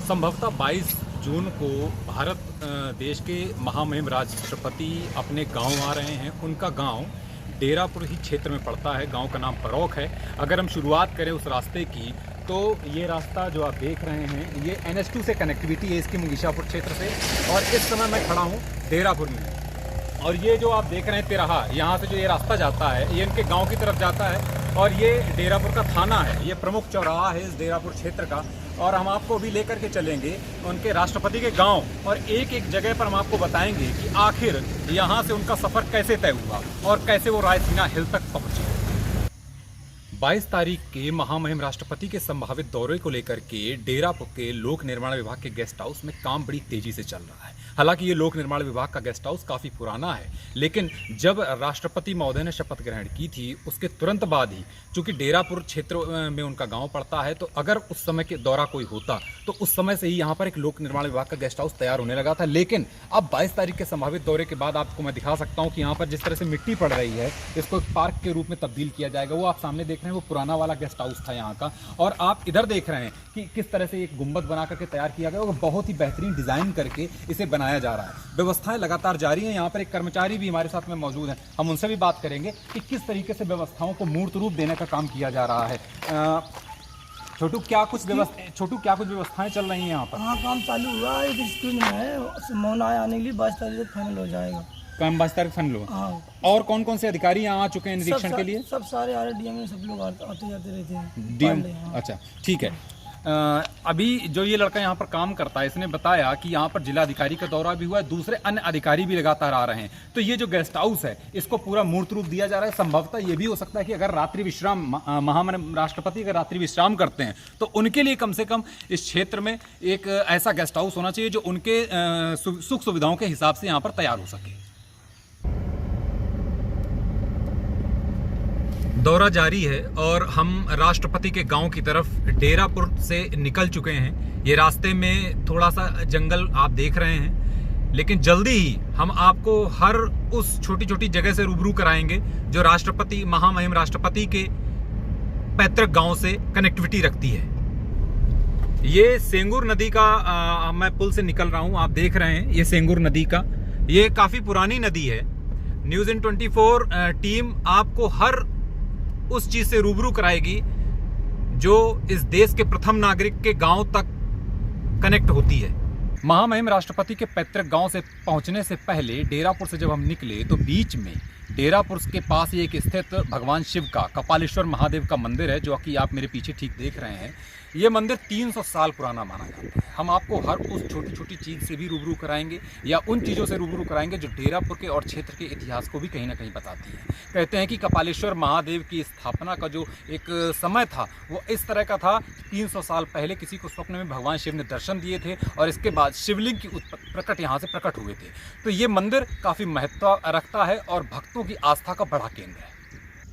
संभवतः 22 जून को भारत देश के महामहिम राष्ट्रपति अपने गांव आ रहे हैं। उनका गांव डेरापुर ही क्षेत्र में पड़ता है। गांव का नाम परौख है। अगर हम शुरुआत करें उस रास्ते की तो ये रास्ता जो आप देख रहे हैं ये NH2 से कनेक्टिविटी है इसकी मुंगीशापुर क्षेत्र से। और इस समय मैं खड़ा हूँ डेरापुर में और ये जो आप देख रहे हैं तिराहा, यहाँ से जो ये रास्ता जाता है ये इनके गांव की तरफ जाता है और ये डेरापुर का थाना है। ये प्रमुख चौराहा है इस डेरापुर क्षेत्र का। और हम आपको भी लेकर के चलेंगे उनके राष्ट्रपति के गांव और एक एक जगह पर हम आपको बताएंगे कि आखिर यहाँ से उनका सफ़र कैसे तय हुआ और कैसे वो रायसीना हिल तक पहुँचे। 22 तारीख के महामहिम राष्ट्रपति के संभावित दौरे को लेकर के डेरापुर के लोक निर्माण विभाग के गेस्ट हाउस में काम बड़ी तेजी से चल रहा है। हालांकि ये लोक निर्माण विभाग का गेस्ट हाउस काफ़ी पुराना है, लेकिन जब राष्ट्रपति महोदय ने शपथ ग्रहण की थी उसके तुरंत बाद ही, चूंकि डेरापुर क्षेत्र में उनका गांव पड़ता है, तो अगर उस समय के दौरा कोई होता तो उस समय से ही यहाँ पर एक लोक निर्माण विभाग का गेस्ट हाउस तैयार होने लगा था। लेकिन अब 22 तारीख के संभावित दौरे के बाद आपको मैं दिखा सकता हूँ कि यहाँ पर जिस तरह से मिट्टी पड़ रही है इसको एक पार्क के रूप में तब्दील किया जाएगा। वो आप सामने देख रहे हैं वो पुराना वाला गेस्ट हाउस था यहाँ का। और आप इधर देख रहे हैं कि किस तरह से एक गुंबद बना करके तैयार किया गया और बहुत ही बेहतरीन डिजाइन करके इसे बनाया जा रहा है। व्यवस्थाएं लगातार जारी हैं। यहाँ पर एक कर्मचारी भी हमारे साथ में मौजूद हैं, हम उनसे भी बात करेंगे कि किस तरीके से व्यवस्थाओं को मूर्त रूप देने का काम किया जा रहा है। छोटू क्या कुछ व्यवस्थाएं चल रही हैं यहाँ पर? हाँ, काम चालू हुआ है, स्कूल में है। मौना आने के लिए 22 तारीख तक फाइनल हो जाएगा। काम 22 तारीख फाइनल हुआ। हाँ। और कौन कौन से अधिकारी यहाँ आ चुके हैं निरीक्षण के लिए? सब सारे RDM में सब लोग आते जाते रहते हैं। डीएम, अच्छा ठीक है। अभी जो ये लड़का यहाँ पर काम करता है इसने बताया कि यहाँ पर जिलाधिकारी का दौरा भी हुआ है, दूसरे अन्य अधिकारी भी लगातार आ रहे हैं। तो ये जो गेस्ट हाउस है इसको पूरा मूर्त रूप दिया जा रहा है। संभवतः ये भी हो सकता है कि अगर रात्रि विश्राम महामहिम राष्ट्रपति अगर रात्रि विश्राम करते हैं तो उनके लिए कम से कम इस क्षेत्र में एक ऐसा गेस्ट हाउस होना चाहिए जो उनके सुख सुविधाओं के हिसाब से यहाँ पर तैयार हो सके। दौरा जारी है और हम राष्ट्रपति के गांव की तरफ डेरापुर से निकल चुके हैं। ये रास्ते में थोड़ा सा जंगल आप देख रहे हैं, लेकिन जल्दी ही हम आपको हर उस छोटी छोटी जगह से रूबरू कराएंगे जो राष्ट्रपति महामहिम राष्ट्रपति के पैतृक गांव से कनेक्टिविटी रखती है। ये सेंगूर नदी का मैं पुल से निकल रहा हूं, आप देख रहे हैं ये सेंगूर नदी का, ये काफ़ी पुरानी नदी है। न्यूज़ इन 24 टीम आपको हर उस चीज से रूबरू कराएगी जो इस देश के प्रथम नागरिक के गांव तक कनेक्ट होती है। महामहिम राष्ट्रपति के पैतृक गांव से पहुंचने से पहले डेरापुर से जब हम निकले तो बीच में डेरापुर के पास ही एक स्थित भगवान शिव का कपालेश्वर महादेव का मंदिर है, जो कि आप मेरे पीछे ठीक देख रहे हैं। ये मंदिर 300 साल पुराना माना जाता है। हम आपको हर उस छोटी छोटी चीज़ से भी रूबरू कराएंगे या उन चीज़ों से रूबरू कराएंगे जो डेरापुर के और क्षेत्र के इतिहास को भी कहीं ना कहीं बताती है। कहते हैं कि कपालेश्वर महादेव की स्थापना का जो एक समय था वो इस तरह का था। 300 साल पहले किसी को स्वप्न में भगवान शिव ने दर्शन दिए थे और इसके बाद शिवलिंग की प्रकट यहाँ से प्रकट हुए थे। तो ये मंदिर काफ़ी महत्व रखता है और भक्तों की आस्था का बड़ा केंद्र है।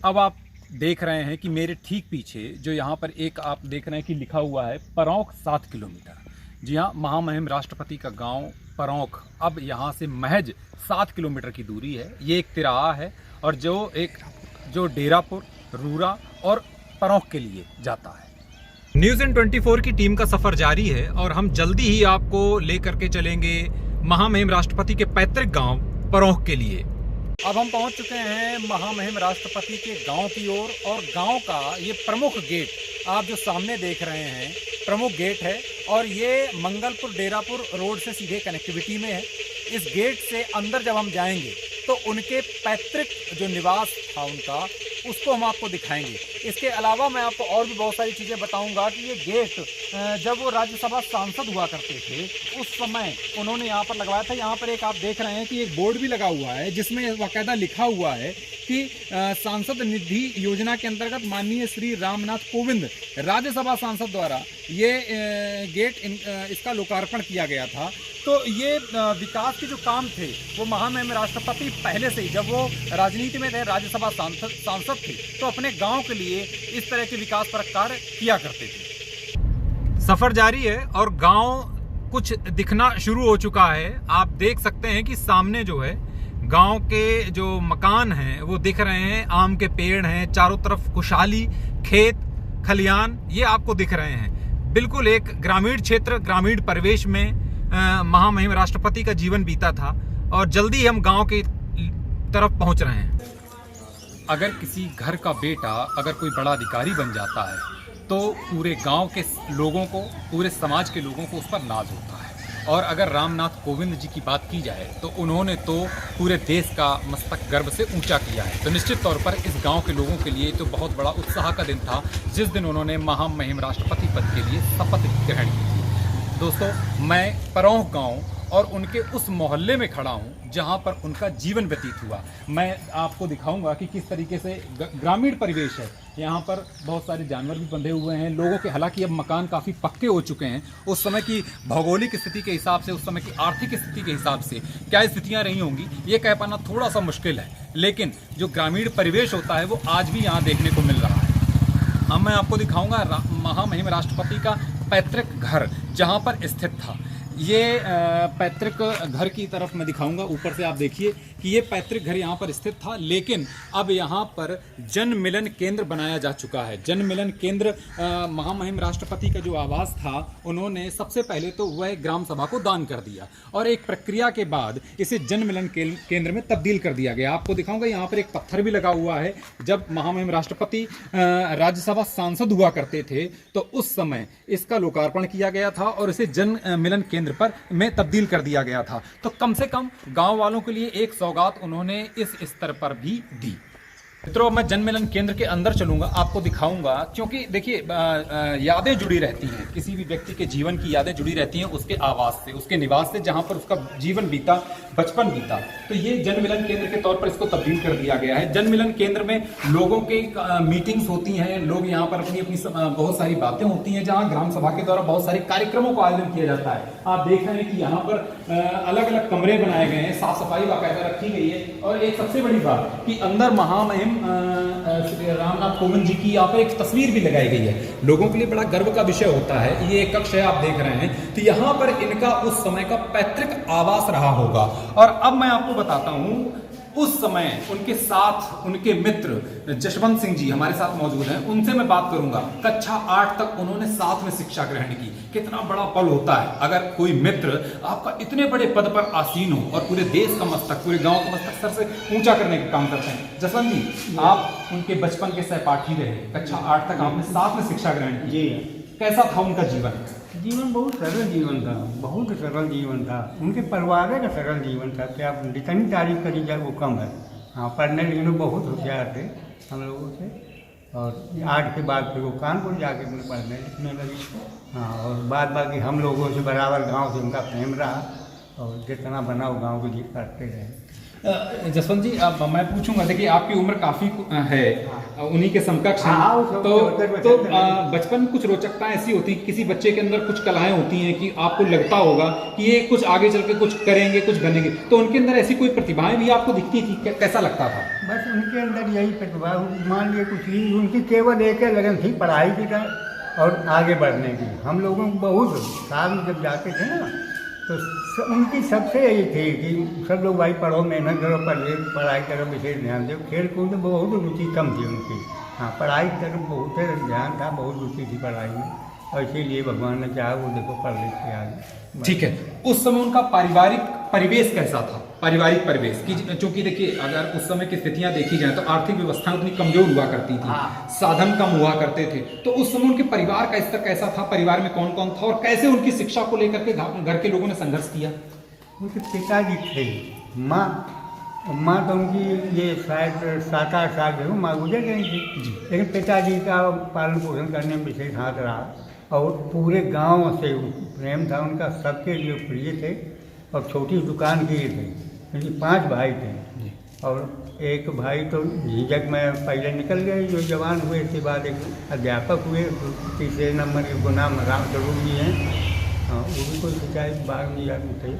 अब आप देख रहे हैं कि मेरे ठीक पीछे जो यहाँ पर एक आप देख रहे हैं कि लिखा हुआ है परौख 7 किलोमीटर। जी हाँ, महामहिम राष्ट्रपति का गांव परौख अब यहाँ से महज 7 किलोमीटर की दूरी है। ये एक तिराहा है और जो डेरापुर, रूरा और परौख के लिए जाता है। न्यूज़ इन 24 की टीम का सफ़र जारी है और हम जल्दी ही आपको लेकर के चलेंगे महामहिम राष्ट्रपति के पैतृक गाँव परौख के लिए। अब हम पहुंच चुके हैं महामहिम राष्ट्रपति के गांव की ओर और गांव का ये प्रमुख गेट आप जो सामने देख रहे हैं प्रमुख गेट है और ये मंगलपुर डेरापुर रोड से सीधे कनेक्टिविटी में है। इस गेट से अंदर जब हम जाएंगे तो उनके पैतृक जो निवास था उनका, उसको हम आपको दिखाएंगे। इसके अलावा मैं आपको और भी बहुत सारी चीज़ें बताऊंगा कि ये गेट जब वो राज्यसभा सांसद हुआ करते थे उस समय उन्होंने यहाँ पर लगवाया था। यहाँ पर एक आप देख रहे हैं कि एक बोर्ड भी लगा हुआ है जिसमें बाकायदा लिखा हुआ है कि सांसद निधि योजना के अंतर्गत माननीय श्री रामनाथ कोविंद राज्यसभा सांसद द्वारा ये गेट इसका लोकार्पण किया गया था। तो ये विकास के जो काम थे वो महामहिम राष्ट्रपति पहले से ही जब वो राजनीति में थे, राज्यसभा सांसद थे, तो अपने गांव के लिए इस तरह के विकास पर कार्य किया करते थे। सफर जारी है और गांव कुछ दिखना शुरू हो चुका है। आप देख सकते हैं कि सामने जो है गांव के जो मकान हैं वो दिख रहे हैं, आम के पेड़ हैं, चारों तरफ खुशहाली, खेत खलियान ये आपको दिख रहे हैं। बिल्कुल एक ग्रामीण क्षेत्र, ग्रामीण परिवेश में महामहिम राष्ट्रपति का जीवन बीता था और जल्दी हम गांव की तरफ पहुंच रहे हैं। अगर किसी घर का बेटा अगर कोई बड़ा अधिकारी बन जाता है तो पूरे गांव के लोगों को, पूरे समाज के लोगों को उस पर नाज होता है। और अगर रामनाथ कोविंद जी की बात की जाए तो उन्होंने तो पूरे देश का मस्तक गर्व से ऊंचा किया है। तो निश्चित तौर पर इस गांव के लोगों के लिए तो बहुत बड़ा उत्साह का दिन था जिस दिन उन्होंने महामहिम राष्ट्रपति पद के लिए शपथ ग्रहण की थी। दोस्तों, मैं परौह गांव और उनके उस मोहल्ले में खड़ा हूं जहां पर उनका जीवन व्यतीत हुआ। मैं आपको दिखाऊंगा कि किस तरीके से ग्रामीण परिवेश है। यहाँ पर बहुत सारे जानवर भी बंधे हुए हैं लोगों के, हालांकि अब मकान काफ़ी पक्के हो चुके हैं। उस समय की भौगोलिक स्थिति के हिसाब से, उस समय की आर्थिक स्थिति के हिसाब से क्या स्थितियाँ रही होंगी ये कह पाना थोड़ा सा मुश्किल है, लेकिन जो ग्रामीण परिवेश होता है वो आज भी यहाँ देखने को मिल रहा है। अब मैं आपको दिखाऊंगा महामहिम राष्ट्रपति का पैतृक घर जहाँ पर स्थित था। ये पैतृक घर की तरफ मैं दिखाऊंगा। ऊपर से आप देखिए कि ये पैतृक घर यहाँ पर स्थित था, लेकिन अब यहाँ पर जन मिलन केंद्र बनाया जा चुका है। जन मिलन केंद्र, महामहिम राष्ट्रपति का जो आवास था उन्होंने सबसे पहले तो वह ग्राम सभा को दान कर दिया और एक प्रक्रिया के बाद इसे जन मिलन केंद्र में तब्दील कर दिया गया। आपको दिखाऊंगा यहाँ पर एक पत्थर भी लगा हुआ है। जब महामहिम राष्ट्रपति राज्यसभा सांसद हुआ करते थे तो उस समय इसका लोकार्पण किया गया था और इसे जन मिलन केंद्र पर में तब्दील कर दिया गया था। तो कम से कम गांव वालों के लिए एक सौगात उन्होंने इस स्तर पर भी दी। मित्रों, मैं जन मिलन केंद्र के अंदर चलूंगा, आपको दिखाऊंगा, क्योंकि देखिए यादें जुड़ी रहती हैं, किसी भी व्यक्ति के जीवन की यादें जुड़ी रहती हैं उसके आवास से, उसके निवास से, जहां पर उसका जीवन बीता, बचपन बीता। तो ये जन मिलन केंद्र के तौर पर इसको तब्दील कर दिया गया है। जन मिलन केंद्र में लोगों के मीटिंग्स होती हैं, लोग यहाँ पर अपनी अपनी बहुत सारी बातें होती हैं, जहाँ ग्राम सभा के द्वारा बहुत सारे कार्यक्रमों का आयोजन किया जाता है। आप देख रहे हैं कि यहाँ पर अलग अलग कमरे बनाए गए हैं, साफ सफाई बाकायदा रखी गई है। और एक सबसे बड़ी बात कि अंदर महामहिम रामनाथ कोविंद जी की यहाँ पर एक तस्वीर भी लगाई गई है। लोगों के लिए बड़ा गर्व का विषय होता है। ये एक कक्ष है, आप देख रहे हैं, तो यहाँ पर इनका उस समय का पैतृक आवास रहा होगा। और अब मैं आपको बताता हूँ, उस समय उनके साथ उनके मित्र जशवंत सिंह जी हमारे साथ मौजूद हैं, उनसे मैं बात करूंगा। कक्षा 8 तक उन्होंने साथ में शिक्षा ग्रहण की। कितना बड़ा पल होता है अगर कोई मित्र आपका इतने बड़े पद पर आसीन हो और पूरे देश का मस्तक, पूरे गांव का मस्तक सर से ऊंचा करने का काम करते हैं। जसवंत जी, आप उनके बचपन के सहपाठी रहे, कक्षा 8 तक आपने साथ में शिक्षा ग्रहण की। कैसा था उनका जीवन? जीवन बहुत सरल जीवन था, बहुत सरल जीवन था। उनके परिवार का सरल जीवन था कि आप जितनी तारीफ करी जाए वो कम है। हाँ, पढ़ने लिखने बहुत होशियार थे हम लोगों से। और 8 के बाद फिर वो कानपुर जाके अपने पढ़ने लिखने लगी। हाँ, और बाद बाकी हम लोगों से बराबर गांव से उनका प्रेम रहा और जितना बना वो गाँव के लिए करते रहे। जसवंत जी, अब मैं पूछूंगा, देखिए आपकी उम्र काफी है, उन्हीं के समकक्ष हैं। तो बचपन कुछ रोचकताएं ऐसी होती, किसी बच्चे के अंदर कुछ कलाएं होती हैं कि आपको लगता होगा कि ये कुछ आगे चल के कुछ करेंगे, कुछ बनेंगे। तो उनके अंदर ऐसी कोई प्रतिभाएं भी आपको दिखती थी? कैसा लगता था? बस उनके अंदर यही प्रतिभा, मान लिए कुछ ही, उनकी केवल एक लगन थी पढ़ाई की और आगे बढ़ने की। हम लोगों को बहुत साल में जब जाते थे ना, तो उनकी सबसे यही थी कि सब लोग भाई पढ़ो, मेहनत करो, पढ़ाई करो, विशेष ध्यान दो। खेल कूद में बहुत रुचि कम थी उनकी। हाँ, पढ़ाई की तरफ बहुत ध्यान था, बहुत रुचि थी पढ़ाई में, और इसीलिए भगवान ने चाहा वो देखो पढ़ लिख के आगे। ठीक है, उस समय उनका पारिवारिक परिवेश कैसा था? पारिवारिक परिवेश की, चूंकि देखिए अगर उस समय की स्थितियां देखी जाए तो आर्थिक व्यवस्था उतनी कमजोर हुआ करती थी। साधन कम हुआ करते थे। तो उस समय उनके परिवार का स्तर कैसा था? परिवार में कौन कौन था और कैसे उनकी शिक्षा को लेकर के घर के लोगों ने संघर्ष किया? उनके पिताजी थे, माँ तो उनकी ये शायद 7-8 साल के माँ गुजर गई थी, लेकिन पिताजी का पालन पोषण करने में विशेष हाथ रहा और पूरे गांव से प्रेम था उनका, सबके लिए प्रिय थे। और छोटी दुकान किए थे, क्योंकि 5 भाई थे और एक भाई तो झिझक में पहले निकल गए, जो जवान हुए। इसके बाद एक अध्यापक हुए, तीसरे नंबर के गुनाम राम स्वरूप जी हैं। हाँ, वो भी कोई सिंचाई विभाग में थे।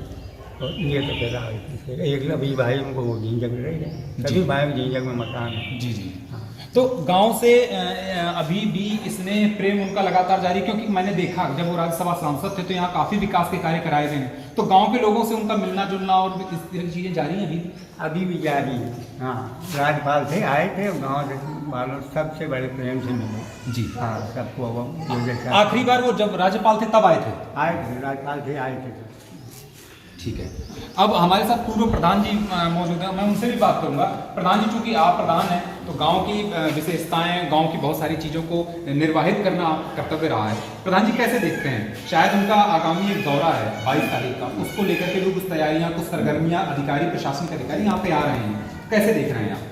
और ये तो फिर आगे एक अभी भाई उनको वो झिझक रहे हैं, सभी भाई झिझक में मकान है। जी जी। हाँ, तो गांव से अभी भी इसने प्रेम उनका लगातार जारी, क्योंकि मैंने देखा जब वो राज्यसभा सांसद थे तो यहाँ काफी विकास के कार्य कराए गए हैं, तो गांव के लोगों से उनका मिलना जुलना और इस तरह की चीजें जारी हैं अभी भी जारी है। हाँ, राज्यपाल थे, आए थे, गाँव वालों सबसे बड़े प्रेम से मिले जी। हाँ, सबको आखिरी बार वो जब राज्यपाल थे तब आए थे? राज्यपाल थे, आए थे। ठीक है, अब हमारे साथ पूर्व प्रधान जी मौजूद हैं, मैं उनसे भी बात करूंगा। प्रधान जी, चूंकि आप प्रधान हैं तो गांव की विशेषताएं, गांव की बहुत सारी चीज़ों को निर्वाहित करना कर्तव्य रहा है। प्रधान जी कैसे देखते हैं, शायद उनका आगामी एक दौरा है 22 तारीख का, उसको लेकर के भी कुछ तैयारियां, कुछ सरगर्मियां, अधिकारी, प्रशासनिक अधिकारी यहाँ पे आ रहे हैं, कैसे देख रहे हैं आप?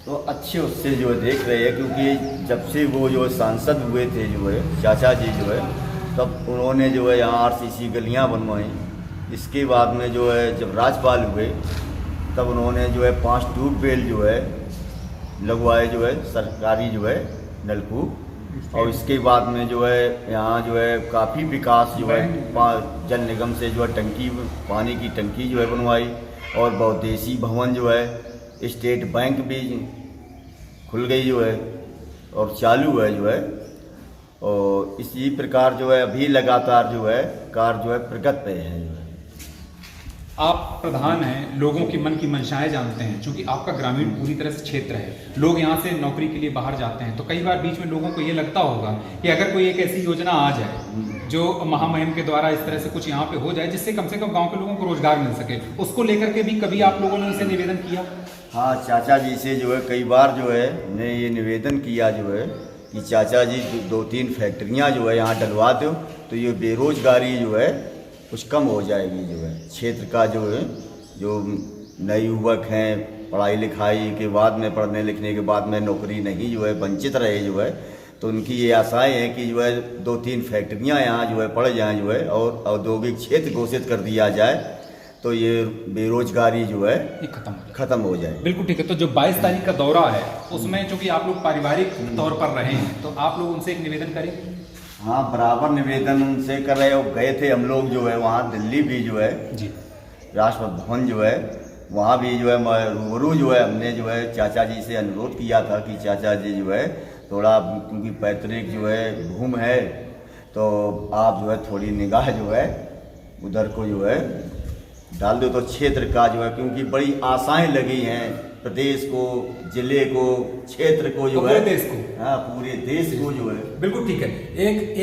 तो अच्छे उससे जो है देख रहे हैं, क्योंकि जब से वो जो सांसद हुए थे जो है चाचा जी जो है, तब उन्होंने जो है यहाँ RCC गलियाँ बनवाई। इसके बाद में जो है जब राज्यपाल हुए तब उन्होंने जो है 5 ट्यूबवेल जो है लगवाए, जो है सरकारी जो है नलकूप। और इसके बाद में जो है यहाँ जो है काफ़ी विकास जो है जल निगम से जो है टंकी, पानी की टंकी जो है बनवाई, और बहुउद्देशीय भवन जो है, स्टेट बैंक भी खुल गई जो है और चालू है जो है। और इसी प्रकार जो है अभी लगातार जो है कार्य जो है प्रगति पे है जो है। आप प्रधान हैं, लोगों की मन की मंशाएं जानते हैं, क्योंकि आपका ग्रामीण पूरी तरह से क्षेत्र है, लोग यहाँ से नौकरी के लिए बाहर जाते हैं, तो कई बार बीच में लोगों को ये लगता होगा कि अगर कोई एक ऐसी योजना आ जाए जो महामहिम के द्वारा इस तरह से कुछ यहाँ पे हो जाए जिससे कम से कम गांव के लोगों को रोजगार मिल सके, उसको लेकर के भी कभी आप लोगों ने उनसे निवेदन किया? हाँ, चाचा जी से जो है कई बार जो है ने ये निवेदन किया जो है कि चाचा जी 2-3 फैक्ट्रियाँ जो है यहाँ डलवा दो, तो ये बेरोजगारी जो है कुछ कम हो जाएगी जो है। क्षेत्र का जो है, जो नए युवक हैं, पढ़ाई लिखाई के बाद में, पढ़ने लिखने के बाद में नौकरी नहीं जो है वंचित रहे जो है, तो उनकी ये आशाएं हैं कि जो है 2-3 फैक्ट्रियाँ यहाँ जो है पड़ जाएँ जो है, और औद्योगिक क्षेत्र घोषित कर दिया जाए, तो ये बेरोजगारी जो है खत्म हो जाए। बिल्कुल ठीक है। तो जो 22 तारीख का दौरा है उसमें चूंकि आप लोग पारिवारिक तौर पर रहे हैं, तो आप लोग उनसे एक निवेदन करें। हाँ, बराबर निवेदन उनसे कर रहे हो। गए थे हम लोग जो है वहाँ दिल्ली भी जो है जी, राष्ट्रपति भवन जो है, वहाँ भी जो है रूबरू जो है हमने जो है चाचा जी से अनुरोध किया था कि चाचा जी जो है थोड़ा, क्योंकि पैतृक जो है भूमि है, तो आप जो है थोड़ी निगाह जो है उधर को जो है डाल दो, तो क्षेत्र का जो है, क्योंकि बड़ी आशाएं लगी हैं प्रदेश को, जिले को, क्षेत्र को जो है, पूरे देश को। हाँ, पूरे देश को जो है। बिल्कुल ठीक है।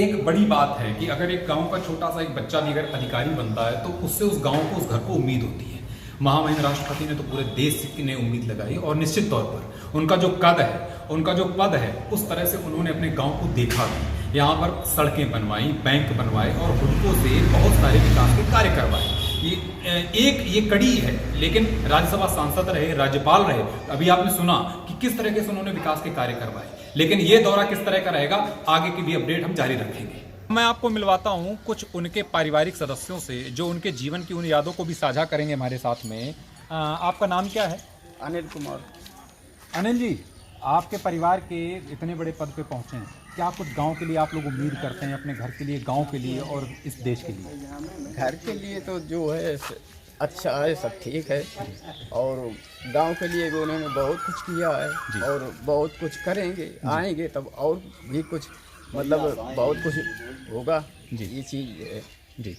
एक बड़ी बात है कि अगर एक गांव का छोटा सा एक बच्चा भी अगर अधिकारी बनता है तो उससे उस गांव को, उस घर को उम्मीद होती है। महामहिम राष्ट्रपति ने तो पूरे देश की उम्मीद लगाई, और निश्चित तौर पर उनका जो कद है, उनका जो पद है, उस तरह से उन्होंने अपने गांव को देखा भी। यहाँ पर सड़कें बनवाई, बैंक बनवाए, और हुडको से बहुत सारे विकास के कार्य करवाए। ये कड़ी है, लेकिन राज्यसभा सांसद रहे, राज्यपाल रहे, अभी आपने सुना कि किस तरीके से उन्होंने विकास के कार्य करवाए, लेकिन ये दौरा किस तरह का रहेगा, आगे की भी अपडेट हम जारी रखेंगे। मैं आपको मिलवाता हूँ कुछ उनके पारिवारिक सदस्यों से जो उनके जीवन की उन यादों को भी साझा करेंगे हमारे साथ में। आपका नाम क्या है? अनिल कुमार। अनिल जी, आपके परिवार के इतने बड़े पद पे पहुँचे हैं, क्या कुछ गांव के लिए आप लोग उम्मीद करते हैं, अपने घर के लिए, गांव के लिए और इस देश के लिए? घर के लिए तो जो है अच्छा है, सब ठीक है, और गांव के लिए भी उन्होंने बहुत कुछ किया है और बहुत कुछ करेंगे, आएंगे तब और भी कुछ, मतलब बहुत कुछ होगा जी। ये चीज़ है जी,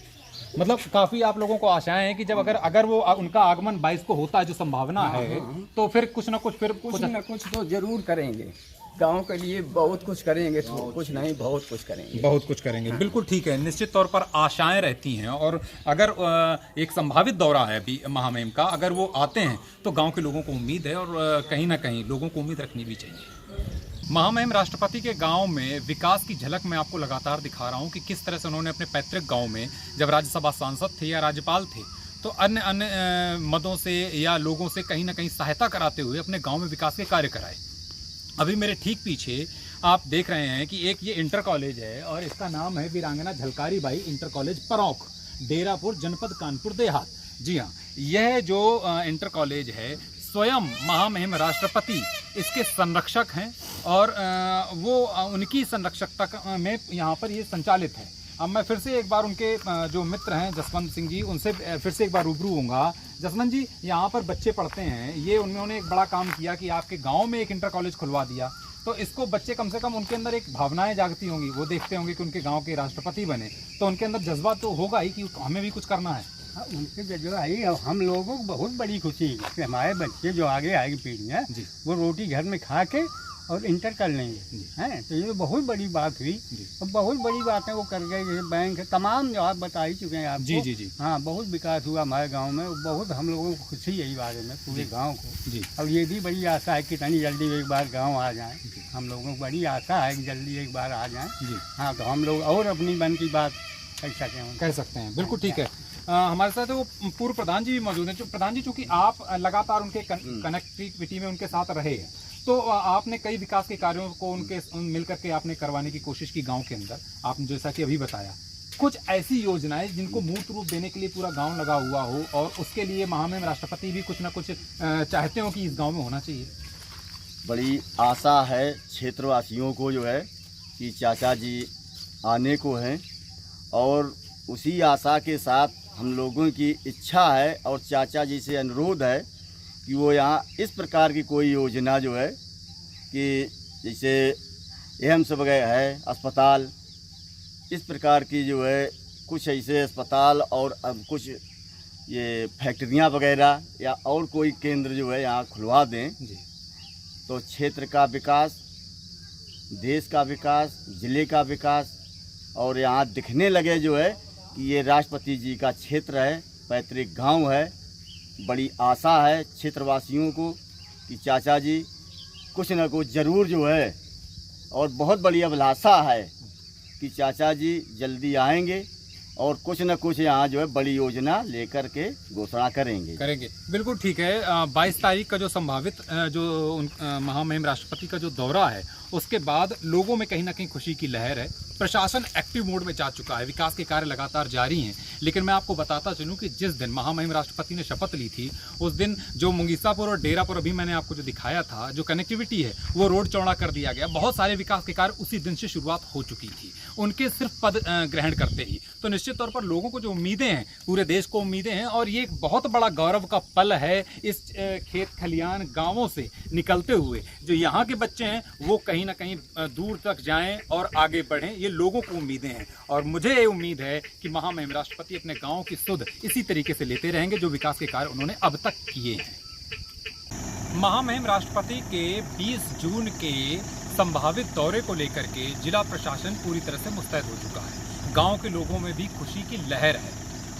मतलब काफ़ी आप लोगों को आशाएं हैं कि जब अगर वो उनका आगमन 22 को होता है, जो संभावना है, तो फिर कुछ ना कुछ तो जरूर करेंगे, गांव के लिए बहुत कुछ करेंगे, तो कुछ नहीं बहुत कुछ करेंगे, बहुत कुछ करेंगे। बिल्कुल ठीक है, निश्चित तौर पर आशाएं रहती हैं, और अगर एक संभावित दौरा है अभी महामहिम का, अगर वो आते हैं तो गांव के लोगों को उम्मीद है, और कहीं ना कहीं लोगों को उम्मीद रखनी भी चाहिए। महामहिम राष्ट्रपति के गांव में विकास की झलक मैं आपको लगातार दिखा रहा हूं कि किस तरह से उन्होंने अपने पैतृक गांव में, जब राज्यसभा सांसद थे या राज्यपाल थे, तो अन्य मदों से या लोगों से कहीं ना कहीं सहायता कराते हुए अपने गांव में विकास के कार्य कराए। अभी मेरे ठीक पीछे आप देख रहे हैं कि एक ये इंटर कॉलेज है, और इसका नाम है वीरांगना झलकारी बाई इंटर कॉलेज परौख, डेरापुर, जनपद कानपुर देहात। जी हाँ, यह जो इंटर कॉलेज है, स्वयं महामहिम राष्ट्रपति इसके संरक्षक हैं, और वो उनकी संरक्षकता में यहाँ पर ये संचालित है। अब मैं फिर से एक बार उनके जो मित्र हैं जसवंत सिंह जी, उनसे फिर से एक बार रूबरू होऊंगा। जसवंत जी, यहाँ पर बच्चे पढ़ते हैं, ये उन्होंने एक बड़ा काम किया कि आपके गांव में एक इंटर कॉलेज खुलवा दिया, तो इसको बच्चे कम से कम उनके अंदर एक भावनाएं जागती होंगी, वो देखते होंगे कि उनके गांव के राष्ट्रपति बने, तो उनके अंदर जज्बा तो होगा ही कि हमें भी कुछ करना है। हाँ, उनके जज्बा आई। हम लोगों को बहुत बड़ी खुशी है कि हमारे बच्चे जो आगे आएगी पीढ़ियाँ, वो रोटी घर में खा के और इंटर कर लेंगे, हैं। तो ये बहुत बड़ी बात हुई और बहुत बड़ी बातें वो कर गए। जैसे बैंक तमाम जो आप बता ही चुके हैं आपको। जी जी जी। हाँ, बहुत विकास हुआ हमारे गांव में, बहुत हम लोगों को खुशी है इस बारे में, पूरे गांव को जी। अब ये भी बड़ी आशा है कि कितनी जल्दी एक बार गांव आ जाएं। हम लोगों को बड़ी आशा है कि जल्दी एक बार आ जाएं जी। हाँ, तो हम लोग और अपनी मन की बात कह सकते हैं। बिल्कुल ठीक है। हमारे साथ वो पूर्व प्रधान जी भी मौजूद हैं। प्रधान जी, चूंकि आप लगातार उनके कनेक्टिविटी में उनके साथ रहे हैं, तो आपने कई विकास के कार्यों को उनके मिलकर के आपने करवाने की कोशिश की गांव के अंदर। आपने जैसा कि अभी बताया, कुछ ऐसी योजनाएं जिनको मूर्त रूप देने के लिए पूरा गांव लगा हुआ हो और उसके लिए महामहिम राष्ट्रपति भी कुछ ना कुछ चाहते हो कि इस गांव में होना चाहिए। बड़ी आशा है क्षेत्रवासियों को जो है कि चाचा जी आने को हैं, और उसी आशा के साथ हम लोगों की इच्छा है और चाचा जी से अनुरोध है कि वो यहाँ इस प्रकार की कोई योजना जो है कि जैसे एम्स वगैरह है, अस्पताल, इस प्रकार की जो है कुछ ऐसे अस्पताल और अब कुछ ये फैक्ट्रियाँ वगैरह या और कोई केंद्र जो है यहाँ खुलवा दें जी। तो क्षेत्र का विकास, देश का विकास, ज़िले का विकास, और यहाँ दिखने लगे जो है कि ये राष्ट्रपति जी का क्षेत्र है, पैतृक गांव है। बड़ी आशा है क्षेत्रवासियों को कि चाचा जी कुछ न कुछ ज़रूर जो है, और बहुत बड़ी अभिलाषा है कि चाचा जी जल्दी आएंगे और कुछ न कुछ यहाँ जो है बड़ी योजना लेकर के घोषणा करेंगे। बिल्कुल ठीक है। 22 तारीख का जो संभावित जो महामहिम राष्ट्रपति का जो दौरा है, उसके बाद लोगों में कहीं ना कहीं खुशी की लहर है। प्रशासन एक्टिव मोड में जा चुका है, विकास के कार्य लगातार जारी हैं। लेकिन मैं आपको बताता चलूं कि जिस दिन महामहिम राष्ट्रपति ने शपथ ली थी, उस दिन जो मुंगीसापुर और डेरापुर अभी मैंने आपको जो दिखाया था, जो कनेक्टिविटी है, वो रोड चौड़ा कर दिया गया। बहुत सारे विकास के कार्य उसी दिन से शुरुआत हो चुकी थी, उनके सिर्फ पद ग्रहण करते ही। तो निश्चित तौर पर लोगों को जो उम्मीदें हैं, पूरे देश को उम्मीदें हैं, और ये एक बहुत बड़ा गौरव का पल है। इस खेत खलियान गाँवों से निकलते हुए जो यहाँ के बच्चे हैं, वो कहीं ना कहीं दूर तक जाएं और आगे बढ़ें, ये लोगों को उम्मीदें हैं। और मुझे ये उम्मीद है कि महामहिम राष्ट्रपति अपने गांव की सुध इसी तरीके से लेते रहेंगे जो विकास के कार्य उन्होंने अब तक किए हैं। महामहिम राष्ट्रपति के 20 जून के संभावित दौरे को लेकर के जिला प्रशासन पूरी तरह से मुस्तैद हो चुका है। गांव के लोगों में भी खुशी की लहर है।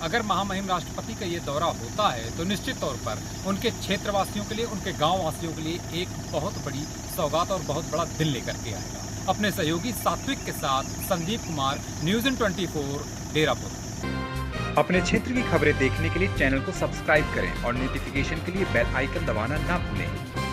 अगर महामहिम राष्ट्रपति का ये दौरा होता है तो निश्चित तौर पर उनके क्षेत्रवासियों के लिए, उनके गाँव वासियों के लिए एक बहुत बड़ी सौगात और बहुत बड़ा दिन लेकर के आएगा। अपने सहयोगी सात्विक के साथ संदीप कुमार, न्यूज़ 24, डेरापुर। अपने क्षेत्र की खबरें देखने के लिए चैनल को सब्सक्राइब करें और नोटिफिकेशन के लिए बेल आइकन दबाना ना भूलें।